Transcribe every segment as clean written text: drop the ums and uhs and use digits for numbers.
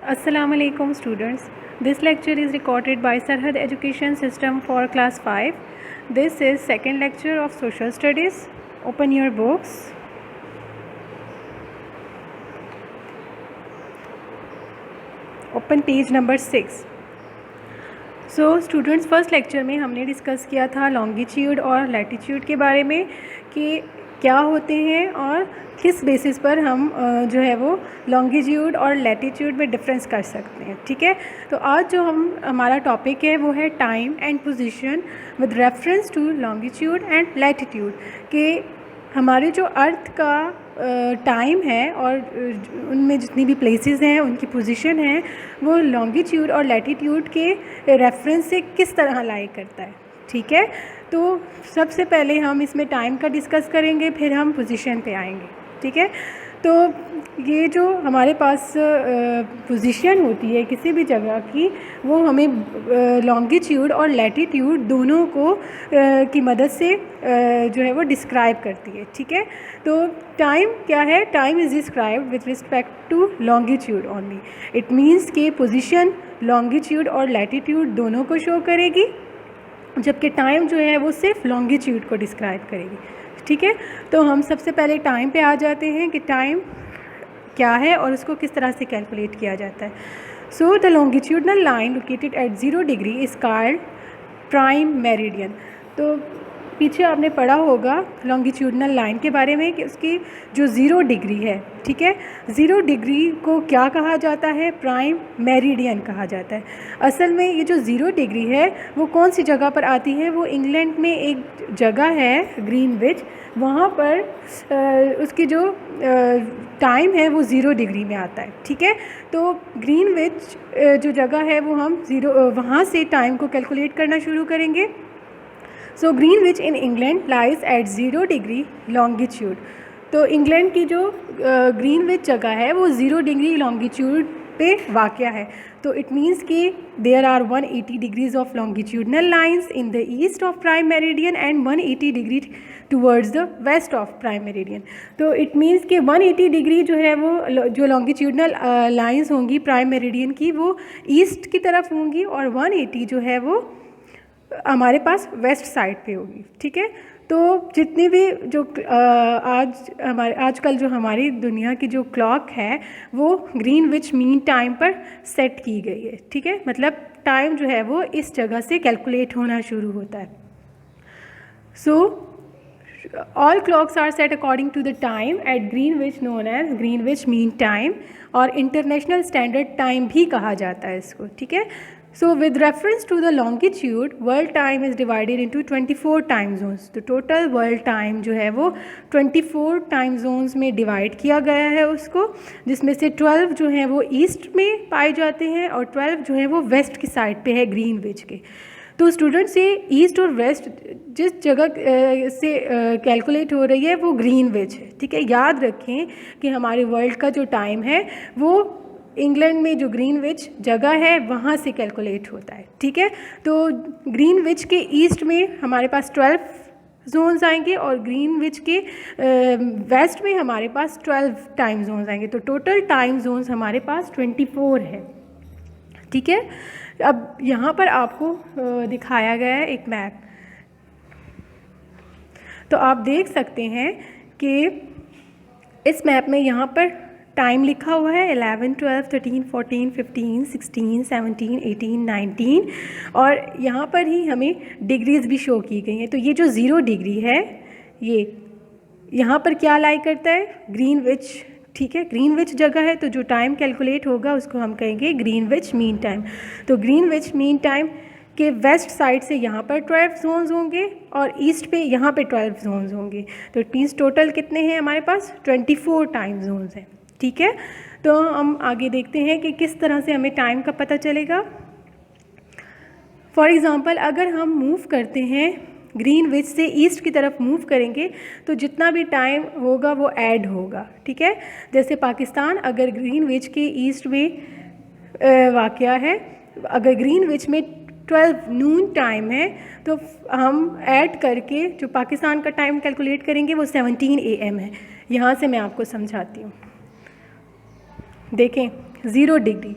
Assalamu alaikum students. This lecture is recorded by Sarhad Education System for class 5. This is second lecture of social studies. Open your books. Open page number 6. So students first lecture में हमने discuss किया था longitude और latitude के बारे में कि क्या होते हैं और किस बेसिस पर हम जो है वो लॉन्गिट्यूड और लैटिट्यूड में डिफरेंस कर सकते हैं। ठीक है, तो आज जो हमारा टॉपिक है वो है time and position with reference to longitude and latitude कि हमारे जो अर्थ का टाइम है और उनमें जितनी भी प्लेसेस हैं उनकी पोजीशन है वो लॉन्गिट्यूड और लैटिट्यूड के रेफरेंस से किस तरह लाई करता है। ठीक है, तो सबसे पहले हम इसमें टाइम का डिस्कस करेंगे, फिर हम पोजीशन पे आएंगे। ठीक है, तो ये जो हमारे पास पोजीशन होती है किसी भी जगह की, वो हमें लॉन्गिट्यूड और लैटिट्यूड दोनों को की मदद से जो है वो डिस्क्राइब करती है। ठीक है, तो टाइम क्या है? Time is described with respect to longitude only. It means कि पोजीशन लॉन्गिट्यूड और लैटिट्यूड दोनों को शो करेगी, जबकि टाइम जो है वो सिर्फ लॉन्गिट्यूड को डिस्क्राइब करेगी। ठीक है, तो हम सबसे पहले टाइम पे आ जाते हैं कि टाइम क्या है और उसको किस तरह से कैलकुलेट किया जाता है। So the longitudinal line located at 0 degree is called prime meridian. तो पीछे आपने पढ़ा होगा लॉन्गिट्यूडनल लाइन के बारे में कि उसकी जो 0 डिग्री है, ठीक है, 0 डिग्री को क्या कहा जाता है? प्राइम मेरिडियन कहा जाता है। असल में ये जो 0 डिग्री है वो कौन सी जगह पर आती है? वो इंग्लैंड में एक जगह है ग्रीनविच, वहाँ पर उसकी जो टाइम है वो 0 डिग्री में आता है। ठीक है, तो ग्रीनविच जो जगह है वो हम वहाँ से टाइम को कैलकुलेट करना शुरू करेंगे। So Greenwich in England lies at 0 degree longitude. तो इंग्लैंड की जो ग्रीनविच जगह है वो 0 डिग्री लॉन्गिट्यूड पे वाक़या है। तो इट मीन्स कि there are 180 degrees of longitudinal lines in the east of prime meridian and 180 degree towards the west of prime meridian. तो इट मीन्स कि 180 डिग्री जो है वो जो लॉन्गिट्यूडनल लाइंस होंगी प्राइम मेरिडियन की वो ईस्ट की तरफ होंगी और 180 जो है वो हमारे पास वेस्ट साइड पे होगी। ठीक है, तो जितनी भी जो आजकल जो हमारी दुनिया की जो क्लॉक है वो ग्रीनविच मीन टाइम पर सेट की गई है। ठीक है, मतलब टाइम जो है वो इस जगह से कैलकुलेट होना शुरू होता है। So all clocks are set according to the time at Greenwich known as Greenwich mean time, और इंटरनेशनल स्टैंडर्ड टाइम भी कहा जाता है इसको। ठीक है, so with reference to the longitude world time is divided into 24 time zones। तो total world time जो है वो 24 time zones में डिवाइड किया गया है उसको, जिसमें से 12 जो हैं वो ईस्ट में पाए जाते हैं और 12 जो हैं वो वेस्ट की साइड पे है ग्रीनविच के। तो स्टूडेंट्स ये ईस्ट और वेस्ट जिस जगह से कैलकुलेट हो रही है वो ग्रीनविच है। ठीक है, याद रखें कि हमारे वर्ल्ड का जो टाइम है वो इंग्लैंड में जो ग्रीनविच जगह है वहाँ से कैलकुलेट होता है। ठीक है, तो ग्रीनविच के ईस्ट में हमारे पास 12 जोन्स आएंगे और ग्रीनविच के वेस्ट में हमारे पास 12 टाइम जोन्स आएंगे। तो टोटल टाइम जोन्स हमारे पास 24 है। ठीक है, अब यहाँ पर आपको दिखाया गया है एक मैप। तो आप देख सकते हैं कि इस मैप में यहाँ पर टाइम लिखा हुआ है 11, 12, 13, 14, 15, 16, 17, 18, 19 और यहाँ पर ही हमें डिग्रीज़ भी शो की गई हैं। तो ये जो 0 डिग्री है ये यहाँ पर क्या लाई करता है? ग्रीनविच। ठीक है, ग्रीनविच जगह है तो जो टाइम कैलकुलेट होगा उसको हम कहेंगे ग्रीनविच मीन टाइम। तो ग्रीनविच मीन टाइम के वेस्ट साइड से यहाँ पर 12 जोन्स होंगे और ईस्ट पे यहाँ पे 12 जोन्स होंगे। तो इट मीन्स टोटल कितने हैं हमारे पास? 24 टाइम जोन्स हैं। ठीक है, तो हम आगे देखते हैं कि किस तरह से हमें टाइम का पता चलेगा। फॉर एग्ज़ाम्पल अगर हम मूव करते हैं ग्रीनविच से ईस्ट की तरफ मूव करेंगे तो जितना भी टाइम होगा वो ऐड होगा। ठीक है, जैसे पाकिस्तान अगर ग्रीनविच के ईस्ट में वाक़या है, अगर ग्रीनविच में 12 नून टाइम है तो हम ऐड करके जो पाकिस्तान का टाइम कैलकुलेट करेंगे वो 17 AM है। यहाँ से मैं आपको समझाती हूँ। देखें 0 डिग्री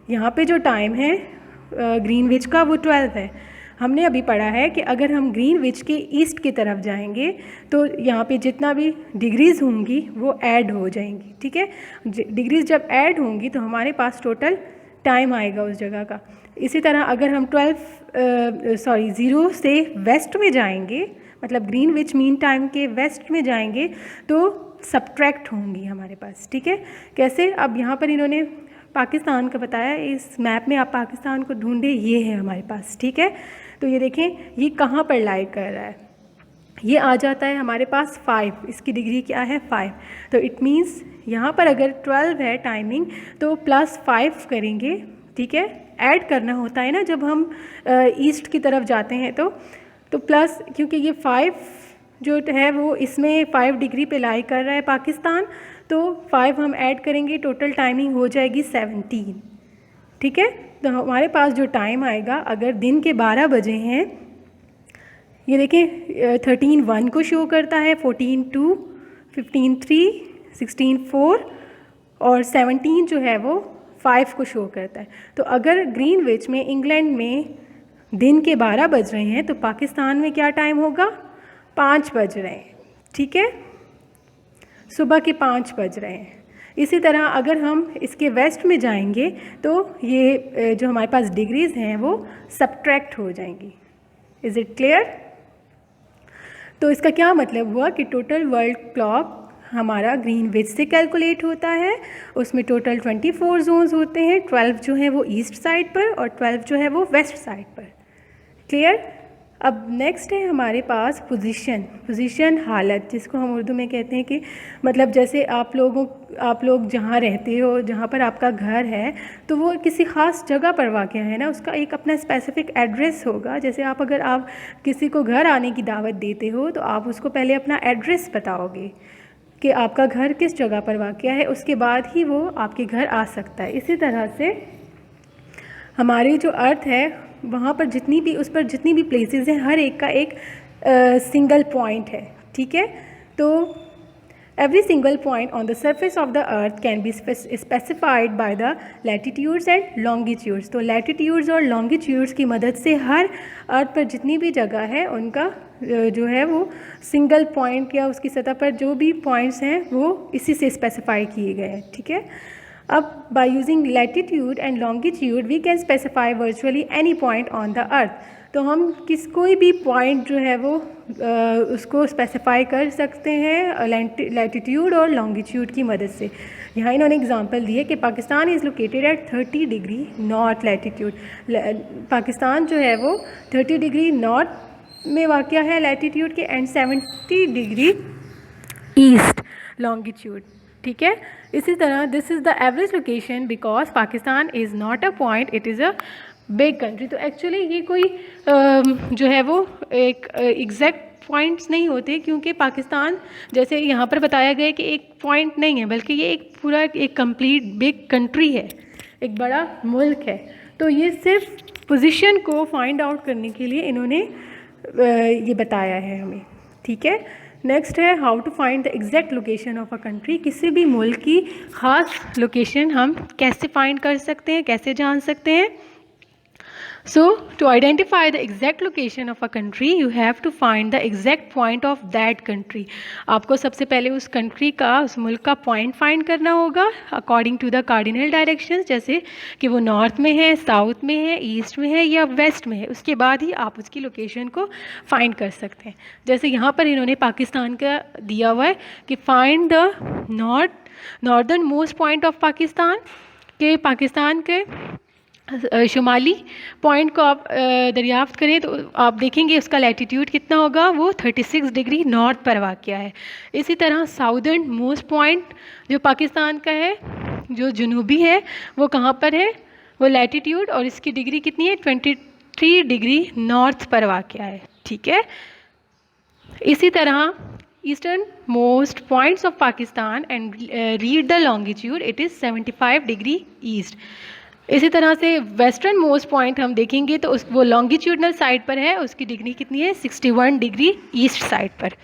यहाँ पे जो टाइम है ग्रीनविच का वो 12 है। हमने अभी पढ़ा है कि अगर हम ग्रीनविच के ईस्ट की तरफ जाएंगे तो यहाँ पे जितना भी डिग्रीज़ होंगी वो ऐड हो जाएंगी, ठीक है। डिग्रीज़ जब ऐड होंगी तो हमारे पास टोटल टाइम आएगा उस जगह का। इसी तरह अगर हम 0 से वेस्ट में जाएंगे, मतलब ग्रीनविच मीन टाइम के वेस्ट में जाएंगे तो सब्ट्रैक्ट होंगी हमारे पास, ठीक है। कैसे? अब यहाँ पर इन्होंने पाकिस्तान का बताया, इस मैप में आप पाकिस्तान को ढूंढे, ये है हमारे पास, ठीक है। तो ये देखें ये कहाँ पर लाई कर रहा है, ये आ जाता है हमारे पास 5, इसकी डिग्री क्या है 5। तो इट मीन्स यहाँ पर अगर 12 है टाइमिंग तो +5 करेंगे, ठीक है। ऐड करना होता है ना जब हम ईस्ट की तरफ जाते हैं तो प्लस, क्योंकि ये 5 जो है वो इसमें 5 डिग्री पे लाई कर रहा है पाकिस्तान, तो 5 हम ऐड करेंगे, टोटल टाइमिंग हो जाएगी 17, ठीक है। तो हमारे पास जो टाइम आएगा, अगर दिन के 12 बजे हैं, ये देखें 13:1 को शो करता है, 14:2, 15:3, 16:4 और 17 जो है वो 5 को शो करता है। तो अगर ग्रीनविच में इंग्लैंड में दिन के 12 बज रहे हैं तो पाकिस्तान में क्या टाइम होगा, 5 बज रहे हैं, ठीक है, सुबह के 5 बज रहे हैं। इसी तरह अगर हम इसके वेस्ट में जाएंगे तो ये जो हमारे पास डिग्रीज़ हैं वो सब्ट्रैक्ट हो जाएंगी। Is it clear? तो इसका क्या मतलब हुआ कि टोटल वर्ल्ड क्लॉक हमारा ग्रीनविच से कैलकुलेट होता है, उसमें टोटल 24 जोन्स होते हैं, 12 जो है वो ईस्ट साइड पर और 12 जो है वो वेस्ट साइड पर। क्लियर? अब नेक्स्ट है हमारे पास पोजीशन हालत, जिसको हम उर्दू में कहते हैं कि मतलब जैसे आप लोग जहाँ रहते हो, जहाँ पर आपका घर है, तो वो किसी ख़ास जगह पर वाक़या है ना, उसका एक अपना स्पेसिफ़िक एड्रेस होगा। जैसे अगर आप किसी को घर आने की दावत देते हो तो आप उसको पहले अपना एड्रेस बताओगे कि आपका घर किस जगह पर वाक़या है, उसके बाद ही वो आपके घर आ सकता है। इसी तरह से हमारी जो अर्थ है वहाँ पर उस पर जितनी भी प्लेसेस हैं, हर एक का एक सिंगल पॉइंट है, ठीक है। तो every single point on the surface of the earth can be specified by the latitudes and longitudes. तो लैटिट्यूड्स और लॉन्गिट्यूड्स की मदद से हर अर्थ पर जितनी भी जगह है उनका जो है वो सिंगल पॉइंट या उसकी सतह पर जो भी पॉइंट्स हैं वो इसी से स्पेसिफाई किए गए हैं, ठीक है। अब by using latitude and longitude we can specify virtually any point on the earth. तो हम कोई भी पॉइंट जो है वो उसको स्पेसिफाई कर सकते हैं लैटिट्यूड और लॉन्गिट्यूड की मदद से। यहाँ इन्होंने एग्जांपल दी है कि Pakistan is located at 30 degree north latitude. Pakistan जो है वो 30 डिग्री नॉर्थ में वाक़या है लैटिट्यूड के, एंड 70 डिग्री ईस्ट लॉन्गिट्यूड, ठीक है। इसी तरह this is the average location because Pakistan is not a point, it is a big country. तो एक्चुअली ये कोई जो है वो एक एग्जैक्ट पॉइंट्स नहीं होते, क्योंकि पाकिस्तान जैसे यहाँ पर बताया गया कि एक पॉइंट नहीं है, बल्कि ये एक पूरा एक कंप्लीट बिग कंट्री है, एक बड़ा मुल्क है। तो ये सिर्फ पोजीशन को फाइंड आउट करने के लिए इन्होंने ये बताया है हमें, ठीक है। नेक्स्ट है how to find the exact location of a country. किसी भी मुल्क की ख़ास लोकेशन हम कैसे फाइंड कर सकते हैं, कैसे जान सकते हैं। So, to identify the exact location of a country, you have to find the exact point of that country. आपको सबसे पहले उस कंट्री का, उस मुल्क का पॉइंट फाइंड करना होगा according to the cardinal directions, जैसे कि वो नॉर्थ में है, साउथ में है, ईस्ट में है या वेस्ट में है। उसके बाद ही आप उसकी लोकेशन को फाइंड कर सकते हैं। जैसे यहाँ पर इन्होंने पाकिस्तान का दिया हुआ है कि find the northern most point of Pakistan, के पाकिस्तान के शुमाली पॉइंट को आप दरियाफ्त करें तो आप देखेंगे उसका लैटिट्यूड कितना होगा, वो 36 डिग्री नॉर्थ पर वाक़या है। इसी तरह साउदर्न मोस्ट पॉइंट जो पाकिस्तान का है, जो जनूबी है, वो कहाँ पर है, वो लैटिट्यूड और इसकी डिग्री कितनी है, 23 डिग्री नॉर्थ पर वाक़या है, ठीक है। इसी तरह eastern most points of Pakistan and read the longitude, it is 75 degree east. इसी तरह से वेस्टर्न मोस्ट पॉइंट हम देखेंगे तो वो लॉन्गिट्यूडनल साइड पर है, उसकी डिग्री कितनी है, 61 डिग्री ईस्ट साइड पर,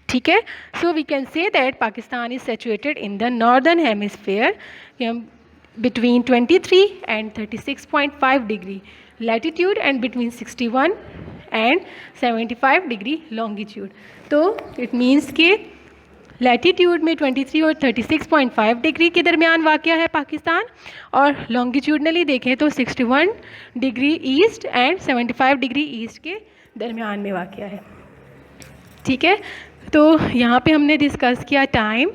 ठीक है। So we can say that Pakistan is situated in the northern hemisphere, कि हम between 23 and 36.5 degree latitude and between 61 and 75 degree longitude. तो it means कि लैटीट्यूड में 23 और 36.5 डिग्री के दरमियान वाक़या है पाकिस्तान, और लॉन्गिट्यूडनली देखें तो 61 degree east and 75 degree east के दरमियान में वाक़या है। ठीक है, तो यहाँ पे हमने डिस्कस किया टाइम,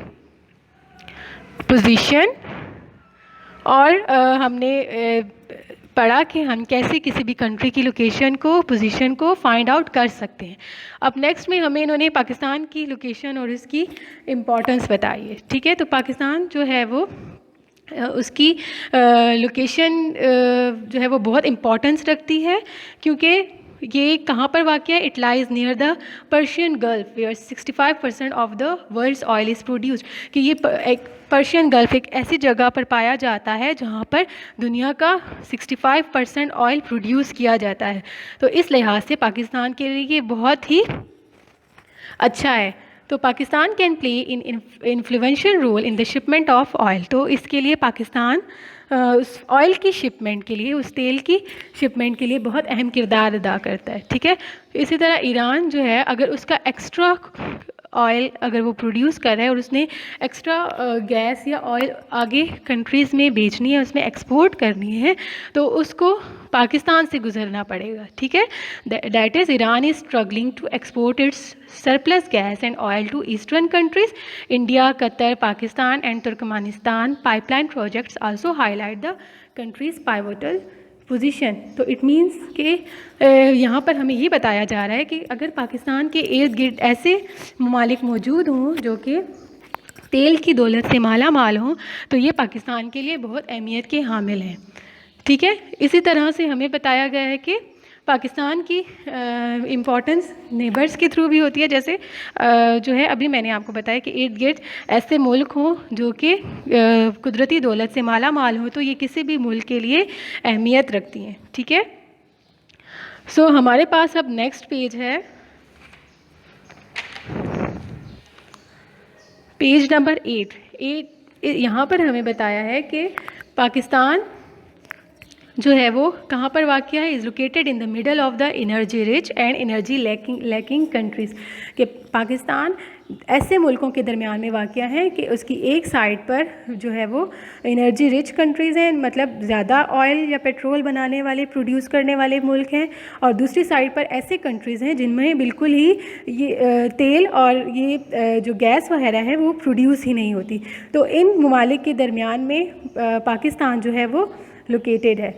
पोजीशन, और हमने पढ़ा कि हम कैसे किसी भी कंट्री की लोकेशन को, पोजीशन को फाइंड आउट कर सकते हैं। अब नेक्स्ट में हमें इन्होंने पाकिस्तान की लोकेशन और इसकी इम्पोर्टेंस बताई है। ठीक है, तो पाकिस्तान जो है वो उसकी लोकेशन जो है वो बहुत इम्पोर्टेंस रखती है, क्योंकि ये कहाँ पर वाक़ है? It lies near the Persian Gulf where 65% of the world's oil is produced. कि ये एक पर्शियन गल्फ एक ऐसी जगह पर पाया जाता है जहाँ पर दुनिया का 65% ऑयल प्रोड्यूस किया जाता है। तो इस लिहाज से पाकिस्तान के लिए ये बहुत ही अच्छा है। तो Pakistan can play an influential role in the shipment of oil. तो इसके लिए पाकिस्तान उस ऑयल की शिपमेंट के लिए, उस तेल की शिपमेंट के लिए बहुत अहम किरदार अदा करता है। ठीक है, इसी तरह ईरान जो है, अगर उसका एक्स्ट्रा ऑयल अगर वो प्रोड्यूस कर रहा है और उसने एक्स्ट्रा गैस या ऑयल आगे कंट्रीज़ में बेचनी है, उसमें एक्सपोर्ट करनी है, तो उसको पाकिस्तान से गुजरना पड़ेगा। ठीक है, that is Iran is struggling to export its surplus gas and oil to eastern countries. India, Qatar, Pakistan and Turkmenistan pipeline projects also highlight the countries pivotal position. तो इट मीन्स कि यहाँ पर हमें ये बताया जा रहा है कि अगर पाकिस्तान के इर्द गिर्द ऐसे ममालिक मौजूद हों जो कि तेल की दौलत से माला माल हों, तो ये पाकिस्तान के लिए बहुत अहमियत के हामिल हैं। ठीक है, इसी तरह से हमें बताया गया है कि पाकिस्तान की इम्पोर्टेंस नेबर्स के थ्रू भी होती है। जैसे जो है अभी मैंने आपको बताया कि इर्द गिर्द ऐसे मुल्क हों जो कि कुदरती दौलत से माला माल हों, तो ये किसी भी मुल्क के लिए अहमियत रखती हैं। ठीक है, सो हमारे पास अब नेक्स्ट पेज है, पेज नंबर 8। यहाँ पर हमें बताया है कि पाकिस्तान जो है वो कहाँ पर वाक़या है? Is located in the middle of the energy rich and energy lacking countries. कि पाकिस्तान ऐसे मुल्कों के दरमियान में वाक़या है कि उसकी एक साइड पर जो है वो एनर्जी रिच कंट्रीज़ हैं, मतलब ज़्यादा ऑयल या पेट्रोल बनाने वाले, प्रोड्यूस करने वाले मुल्क हैं, और दूसरी साइड पर ऐसे कंट्रीज़ हैं जिनमें बिल्कुल ही ये तेल और ये जो गैस वगैरह है वो प्रोड्यूस ही नहीं होती। तो इन ममालिक के दरमियान में पाकिस्तान जो है वो लोकेटेड है।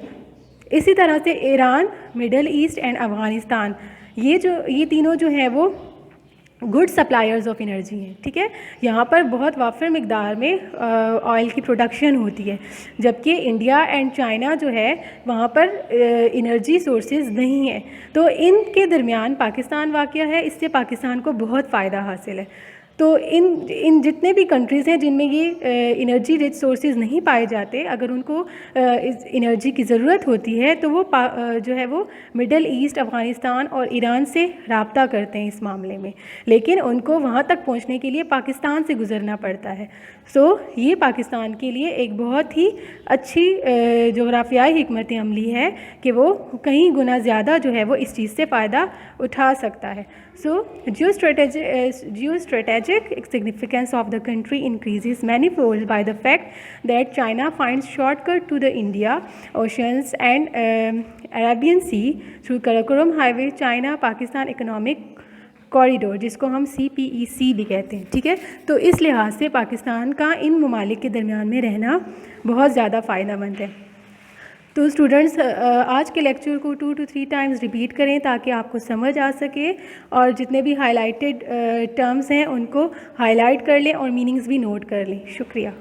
इसी तरह से Iran, middle east and Afghanistan, ये तीनों जो हैं वो गुड सप्लायर्स ऑफ एनर्जी हैं। ठीक है, यहाँ पर बहुत वाफिर मिकदार में ऑयल की प्रोडक्शन होती है, जबकि इंडिया एंड चाइना जो है वहाँ पर एनर्जी सोर्सेज नहीं है। तो इनके दरमियान पाकिस्तान वाक़या है, इससे पाकिस्तान को बहुत फ़ायदा हासिल है। तो इन जितने भी कंट्रीज़ हैं जिनमें ये एनर्जी रिच सोर्सेज नहीं पाए जाते, अगर उनको इस एनर्जी की ज़रूरत होती है तो वो जो है वो मिडल ईस्ट, अफ़गानिस्तान और ईरान से रब्ता करते हैं इस मामले में, लेकिन उनको वहाँ तक पहुँचने के लिए पाकिस्तान से गुज़रना पड़ता है। सो ये पाकिस्तान के लिए एक बहुत ही अच्छी जोग्राफियाई हिकमत अमली है कि वो कहीं गुना ज़्यादा जो है वो इस चीज़ से फ़ायदा उठा सकता है। So, geostrategic significance of the country increases manifold by the fact that China finds shortcut to the India Oceans and Arabian Sea through Karakoram Highway, China Pakistan Economic corridor, जिसको हम CPEC भी कहते हैं। ठीक है, तो इस लिहाज से पाकिस्तान का इन ममालिक के दरमियान में रहना बहुत ज़्यादा फ़ायदेमंद है। तो स्टूडेंट्स आज के लेक्चर को 2 to 3 टाइम्स रिपीट करें ताकि आपको समझ आ सके, और जितने भी हाईलाइटेड टर्म्स हैं उनको हाईलाइट कर लें और मीनिंग्स भी नोट कर लें। शुक्रिया।